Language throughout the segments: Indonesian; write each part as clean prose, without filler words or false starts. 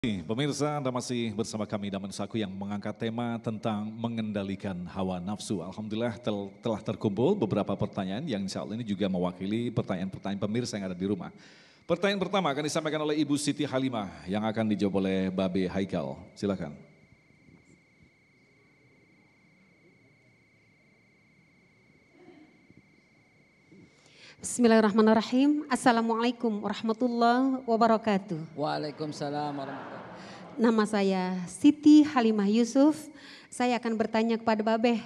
Pemirsa, Anda masih bersama kami Daman Saku yang mengangkat tema tentang mengendalikan hawa nafsu. Alhamdulillah telah terkumpul beberapa pertanyaan yang insya Allah ini juga mewakili pertanyaan-pertanyaan pemirsa yang ada di rumah. Pertanyaan pertama akan disampaikan oleh Ibu Siti Halimah yang akan dijawab oleh Babe Haikal. Silakan. Bismillahirrahmanirrahim. Assalamualaikum warahmatullahi wabarakatuh. Waalaikumsalam warahmatullahi wabarakatuh. Nama saya Siti Halimah Yusuf. Saya akan bertanya kepada Babeh.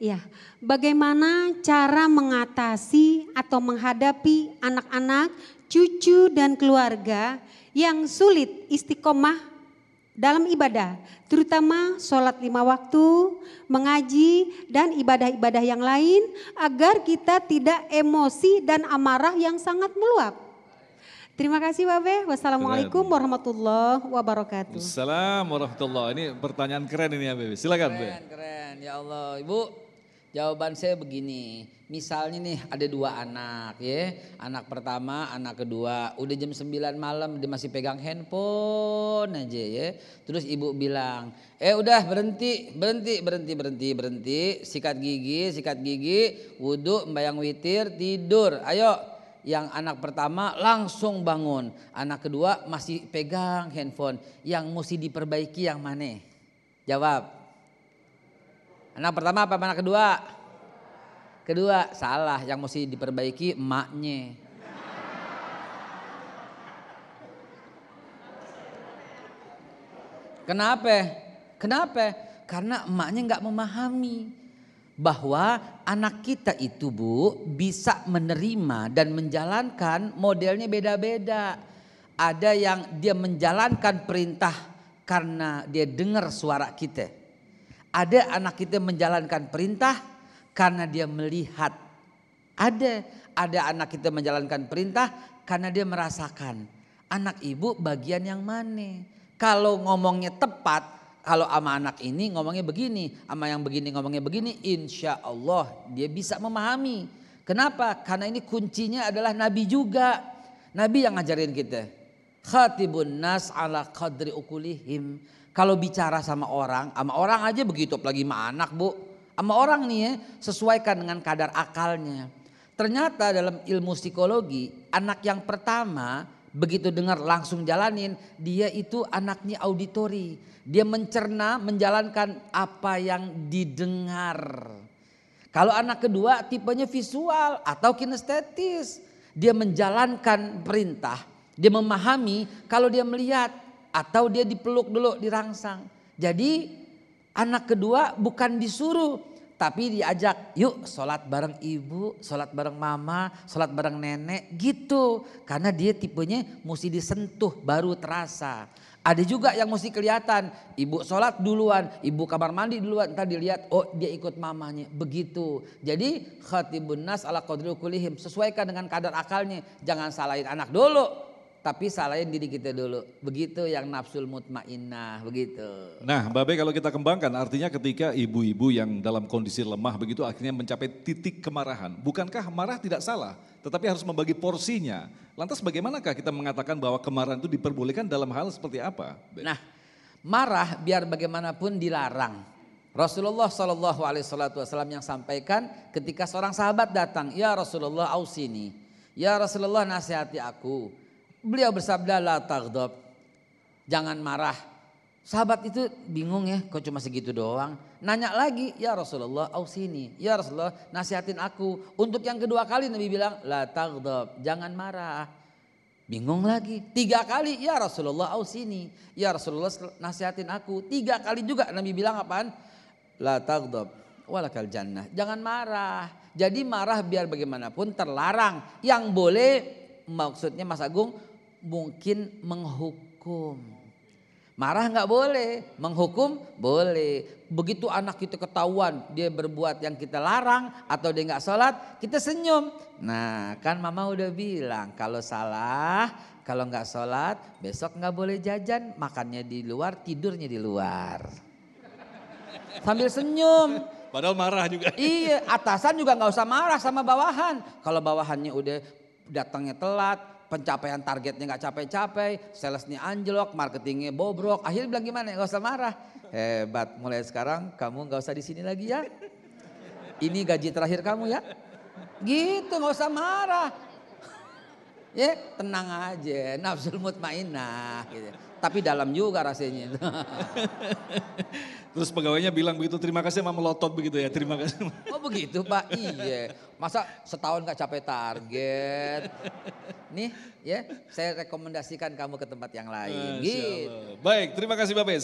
Ya, bagaimana cara mengatasi atau menghadapi anak-anak, cucu dan keluarga yang sulit istiqomah dalam ibadah, terutama sholat 5 waktu, mengaji dan ibadah-ibadah yang lain agar kita tidak emosi dan amarah yang sangat meluap. Terima kasih Babe. Wassalamualaikum warahmatullahi wabarakatuh. Assalamualaikum warahmatullahi. Ini pertanyaan keren ini ya Bebe. Silakan Bebe. Keren, ya Allah. Ibu, jawaban saya begini. Misalnya nih ada 2 anak ya. Anak pertama, anak kedua. Udah jam 9 malam dia masih pegang handphone aja ya. Terus ibu bilang, udah berhenti. Sikat gigi, wudhu, membayang witir, tidur. Ayo. Yang anak pertama langsung bangun. Anak kedua masih pegang handphone. Yang mesti diperbaiki yang mana? Jawab. Anak pertama apa anak kedua? Kedua, salah. Yang mesti diperbaiki emaknya. Kenapa? Karena emaknya nggak memahami bahwa anak kita itu Bu bisa menerima dan menjalankan modelnya beda-beda. Ada yang dia menjalankan perintah karena dia dengar suara kita. Ada anak kita menjalankan perintah karena dia melihat. Ada anak kita menjalankan perintah karena dia merasakan. Anak ibu bagian yang mana? Kalau ngomongnya tepat, kalau sama anak ini ngomongnya begini, sama yang begini ngomongnya begini, insya Allah dia bisa memahami. Kenapa? Karena ini kuncinya adalah Nabi juga. Nabi yang ngajarin kita. Khatibun nas ala qadri ukulihim. Kalau bicara sama orang aja begitu, apalagi sama anak Bu. Sama orang nih ya, sesuaikan dengan kadar akalnya. Ternyata dalam ilmu psikologi, anak yang pertama begitu dengar langsung jalanin, dia itu anaknya auditori. Dia mencerna, menjalankan apa yang didengar. Kalau anak kedua tipenya visual atau kinestetis. Dia menjalankan perintah, dia memahami kalau dia melihat atau dia dipeluk dulu, dirangsang. Jadi anak kedua bukan disuruh, tapi diajak, yuk sholat bareng ibu, sholat bareng mama, sholat bareng nenek gitu. Karena dia tipenya mesti disentuh baru terasa. Ada juga yang mesti kelihatan, ibu sholat duluan, ibu kamar mandi duluan, ntar dilihat, oh dia ikut mamanya, begitu. Jadi khatibun nas ala qadri ukulihim, sesuaikan dengan kadar akalnya, jangan salahin anak dulu, tapi salahin diri kita dulu. Begitu yang nafsul mutmainnah, begitu. Nah Babe, kalau kita kembangkan artinya ketika ibu-ibu yang dalam kondisi lemah begitu akhirnya mencapai titik kemarahan. Bukankah marah tidak salah, tetapi harus membagi porsinya. Lantas bagaimanakah kita mengatakan bahwa kemarahan itu diperbolehkan dalam hal seperti apa? Nah, marah biar bagaimanapun dilarang. Rasulullah SAW yang sampaikan ketika seorang sahabat datang, ya Rasulullah ausini, ya Rasulullah nasihati aku. Beliau bersabda la taghdab, jangan marah. Sahabat itu bingung ya, kok cuma segitu doang. Nanya lagi, ya Rasulullah ausini, ya Rasulullah nasihatin aku. Untuk yang kedua kali Nabi bilang la taghdab, jangan marah. Bingung lagi, 3 kali, ya Rasulullah ausini, ya Rasulullah nasihatin aku. 3 kali juga Nabi bilang apaan? La taghdab walakal jannah, jangan marah. Jadi marah biar bagaimanapun terlarang. Yang boleh maksudnya Mas Agung mungkin menghukum. Marah nggak boleh, menghukum boleh. Begitu anak kita ketahuan dia berbuat yang kita larang atau dia nggak sholat, kita senyum. Nah kan mama udah bilang kalau salah, kalau nggak sholat besok nggak boleh jajan, makannya di luar, tidurnya di luar. Sambil senyum. Padahal marah juga. Iya, atasan juga nggak usah marah sama bawahan. Kalau bawahannya udah datangnya telat, pencapaian targetnya nggak capai-capai, salesnya anjlok, marketingnya bobrok. Akhirnya bilang gimana? Nggak usah marah. Hebat, mulai sekarang kamu nggak usah di sini lagi ya. Ini gaji terakhir kamu ya. Gitu, nggak usah marah. Ya, tenang aja, nafsul mutmainah gitu. Tapi dalam juga rasanya. Terus pegawainya bilang begitu, terima kasih sama melotot begitu ya, terima kasih. Oh begitu Pak, iya. Masa setahun gak capai target. Nih ya, saya rekomendasikan kamu ke tempat yang lain. Masya Gitu. Allah. Baik, terima kasih Bapak.